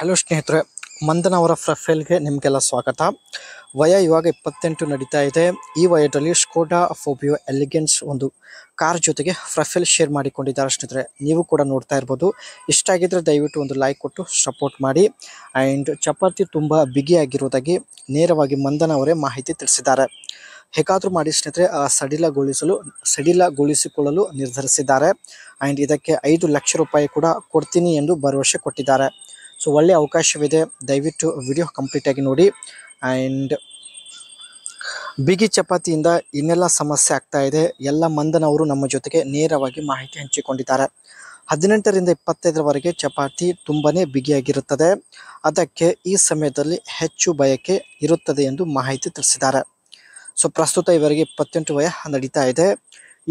Hello ಸ್ನೇಹಿತರೆ, ಮಂದನ್ ಅವರ ಪ್ರೊಫೈಲ್ಗೆ ನಿಮಗೆಲ್ಲ ಸ್ವಾಗತ. ವಯ ಇವಾಗ 28 ನಡೀತಾ ಇದೆ. ಈ ವಯದಲ್ಲಿ ಸ್ಕೋಡಾ ಫೋಬಿಯೋ ಎಲಿಗೆನ್ಸ್ ಒಂದು ಕಾರ್ ಜೊತೆಗೆ ಪ್ರೊಫೈಲ್ ಶೇರ್ ಮಾಡಿಕೊಂಡಿದ್ದಾರೆ ಸ್ನೇಹಿತರೆ. ನೀವು ಕೂಡ ನೋಡ್ತಾ ಇರ್ಬೋದು. ಇಷ್ಟ ಆಗಿದ್ರೆ ದಯವಿಟ್ಟು ಒಂದು ಲೈಕ್ ಕೊಟ್ಟು ಸಪೋರ್ಟ್ ಮಾಡಿ. ಆ್ಯಂಡ್ ಚಪಾತಿ ತುಂಬ ಬಿಗಿಯಾಗಿರೋದಾಗಿ ನೇರವಾಗಿ ಮಂದನ್ ಅವರೇ ಮಾಹಿತಿ ತಿಳಿಸಿದ್ದಾರೆ. ಹೇಗಾದರೂ ಮಾಡಿ ಸ್ನೇಹಿತರೆ ಸಡಿಲಗೊಳಿಸಿಕೊಳ್ಳಲು ನಿರ್ಧರಿಸಿದ್ದಾರೆ. ಆ್ಯಂಡ್ ಇದಕ್ಕೆ 5 ಲಕ್ಷ ರೂಪಾಯಿ ಕೂಡ ಕೊಡ್ತೀನಿ ಎಂದು ಭರವಸೆ ಕೊಟ್ಟಿದ್ದಾರೆ. ಸೊ ಒಳ್ಳೆ ಅವಕಾಶವಿದೆ, ದಯವಿಟ್ಟು ವಿಡಿಯೋ ಕಂಪ್ಲೀಟ್ ಆಗಿ ನೋಡಿ. ಆ್ಯಂಡ್ ಬಿಗಿ ಚಪಾತಿಯಿಂದ ಇನ್ನೆಲ್ಲ ಸಮಸ್ಯೆ ಆಗ್ತಾ ಇದೆ, ಎಲ್ಲ ಮಂದನ್ ಅವರು ನಮ್ಮ ಜೊತೆಗೆ ನೇರವಾಗಿ ಮಾಹಿತಿ ಹಂಚಿಕೊಂಡಿದ್ದಾರೆ. 18ರಿಂದ 25ರವರೆಗೆ ಚಪಾತಿ ತುಂಬನೇ ಬಿಗಿಯಾಗಿರುತ್ತದೆ, ಅದಕ್ಕೆ ಈ ಸಮಯದಲ್ಲಿ ಹೆಚ್ಚು ಬಯಕೆ ಇರುತ್ತದೆ ಎಂದು ಮಾಹಿತಿ ತಿಳಿಸಿದ್ದಾರೆ. ಸೊ ಪ್ರಸ್ತುತ ಇವರಿಗೆ 28 ವಯ ನಡೀತಾ ಇದೆ.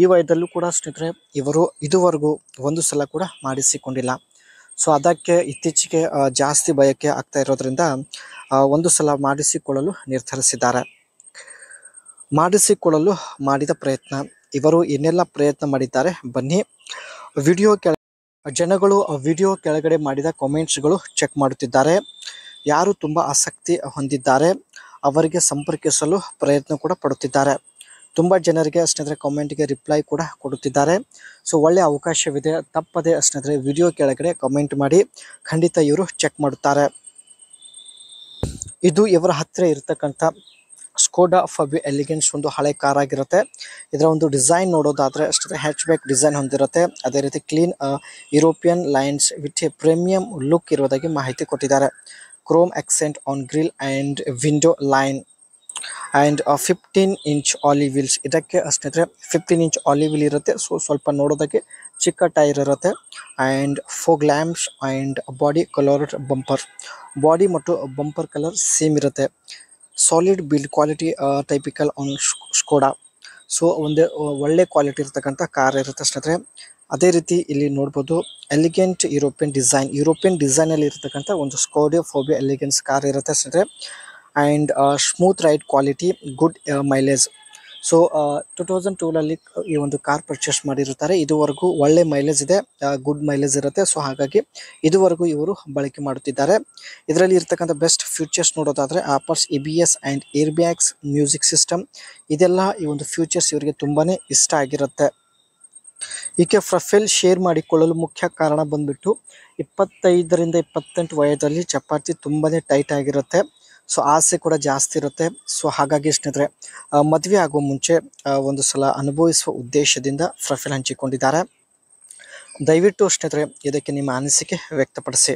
ಈ ವಯದಲ್ಲೂ ಕೂಡ ಸ್ನೇಹಿತರೆ ಇವರು ಇದುವರೆಗೂ ಒಂದು ಸಲ ಕೂಡ ಮಾಡಿಸಿಕೊಂಡಿಲ್ಲ. ಸೊ ಅದಕ್ಕೆ ಇತ್ತೀಚೆಗೆ ಜಾಸ್ತಿ ಬಯಕೆ ಆಗ್ತಾ ಇರೋದ್ರಿಂದ ಒಂದು ಸಲ ಮಾಡಿಸಿಕೊಳ್ಳಲು ನಿರ್ಧರಿಸಿದ್ದಾರೆ. ಮಾಡಿಸಿಕೊಳ್ಳಲು ಮಾಡಿದ ಪ್ರಯತ್ನ, ಇವರು ಏನೆಲ್ಲ ಪ್ರಯತ್ನ ಮಾಡಿದ್ದಾರೆ ಬನ್ನಿ. ಜನಗಳು ವಿಡಿಯೋ ಕೆಳಗಡೆ ಮಾಡಿದ ಕಾಮೆಂಟ್ಸ್ಗಳು ಚೆಕ್ ಮಾಡುತ್ತಿದ್ದಾರೆ. ಯಾರು ತುಂಬ ಆಸಕ್ತಿ ಹೊಂದಿದ್ದಾರೆ ಅವರಿಗೆ ಸಂಪರ್ಕಿಸಲು ಪ್ರಯತ್ನ ಕೂಡ ಪಡುತ್ತಿದ್ದಾರೆ. ತುಂಬ ಜನರಿಗೆ ಸ್ನೇಹಿತರೆ ಕಾಮೆಂಟ್ಗೆ ರಿಪ್ಲೈ ಕೂಡ ಕೊಡುತ್ತಿದ್ದಾರೆ. ಸೊ ಒಳ್ಳೆಯ ಅವಕಾಶವಿದೆ, ತಪ್ಪದೆ ಸ್ನೇಹಿತರೆ ವಿಡಿಯೋ ಕೆಳಗಡೆ ಕಾಮೆಂಟ್ ಮಾಡಿ, ಖಂಡಿತ ಇವರು ಚೆಕ್ ಮಾಡುತ್ತಾರೆ. ಇದು ಇವರ ಹತ್ತಿರ ಇರತಕ್ಕಂಥ ಸ್ಕೋಡಾ ಫೋಬಿಯೋ ಎಲಿಗೆನ್ಸ್ ಒಂದು ಹಳೆ ಕಾರ್ ಆಗಿರುತ್ತೆ. ಇದರ ಒಂದು ಡಿಸೈನ್ ನೋಡೋದಾದರೆ ಅಷ್ಟೇ ಹ್ಯಾಚ್ ಬ್ಯಾಕ್ ಡಿಸೈನ್ ಹೊಂದಿರುತ್ತೆ. ಅದೇ ರೀತಿ clean European lines with premium look ಇರೋದಾಗಿ ಮಾಹಿತಿ ಕೊಟ್ಟಿದ್ದಾರೆ. Chrome accent on grille and window line and 15 inch alloy wheels. ಇದಕ್ಕೆ ಸ್ನೇಹಿತರೆ 15 ಇಂಚ್ ಆಲಿ ವೀಲ್ ಇರುತ್ತೆ. ಸೊ ಸ್ವಲ್ಪ ನೋಡೋದಕ್ಕೆ ಚಿಕ್ಕ ಟೈರ್ ಇರುತ್ತೆ. And fog lamps and body coloured bumper. Body ಮತ್ತು ಬಂಪರ್ ಕಲರ್ ಸೇಮ್ ಇರುತ್ತೆ. Solid build quality typical on Skoda. So ಒಂದು ಒಳ್ಳೆ ಕ್ವಾಲಿಟಿ ಇರ್ತಕ್ಕಂಥ ಕಾರ್ ಇರುತ್ತೆ ಸ್ನೇಹಿತರೆ. ಅದೇ ರೀತಿ ಇಲ್ಲಿ ನೋಡ್ಬೋದು ಎಲಿಗೆಂಟ್ ಯುರೋಪಿಯನ್ ಡಿಸೈನಲ್ಲಿ ಇರತಕ್ಕಂಥ ಒಂದು ಸ್ಕೋಡಾ ಫೋಬಿಯೋ ಎಲಿಗೆನ್ಸ್ ಕಾರ್ ಇರುತ್ತೆ ಸ್ನೇಹಿತರೆ. And smooth ride quality, good mileage. So 2002ರಲ್ಲಿ ಈ ಒಂದು ಕಾರ್ ಪರ್ಚೇಸ್ ಮಾಡಿರುತ್ತಾರೆ. ಇದುವರೆಗೂ ಒಳ್ಳೆ ಮೈಲೇಜ್ ಇದೆ, ಗುಡ್ ಮೈಲೇಜ್ ಇರುತ್ತೆ. ಸೊ ಹಾಗಾಗಿ ಇದುವರೆಗೂ ಇವರು ಬಳಕೆ ಮಾಡುತ್ತಿದ್ದಾರೆ. ಇದರಲ್ಲಿ ಇರ್ತಕ್ಕಂಥ ಬೆಸ್ಟ್ ಫ್ಯೂಚರ್ಸ್ ನೋಡೋದಾದರೆ ಆಪರ್ಸ್ ABS and air bags, music system, ಇದೆಲ್ಲ ಈ ಒಂದು ಫ್ಯೂಚರ್ಸ್ ಇವರಿಗೆ ತುಂಬಾ ಇಷ್ಟ ಆಗಿರುತ್ತೆ. ಈಕೆ ಪ್ರೊಫೈಲ್ ಶೇರ್ ಮಾಡಿಕೊಳ್ಳಲು ಮುಖ್ಯ ಕಾರಣ ಬಂದ್ಬಿಟ್ಟು 25ರಿಂದ 28 ವಯದಲ್ಲಿ ಚಪಾತಿ ತುಂಬಾ ಟೈಟ್ ಆಗಿರುತ್ತೆ. ಸೊ ಆಸೆ ಕೂಡ ಜಾಸ್ತಿ ಇರುತ್ತೆ. ಸೊ ಹಾಗಾಗಿ ಸ್ನೇಹಿತರೆ ಮದುವೆ ಆಗುವ ಮುಂಚೆ ಒಂದು ಸಲ ಅನುಭವಿಸುವ ಉದ್ದೇಶದಿಂದ ಪ್ರೊಫೈಲ್ ಹಂಚಿಕೊಂಡಿದ್ದಾರೆ. ದಯವಿಟ್ಟು ಸ್ನೇಹಿತರೆ ಇದಕ್ಕೆ ನಿಮ್ಮ ಅನಿಸಿಕೆ ವ್ಯಕ್ತಪಡಿಸಿ.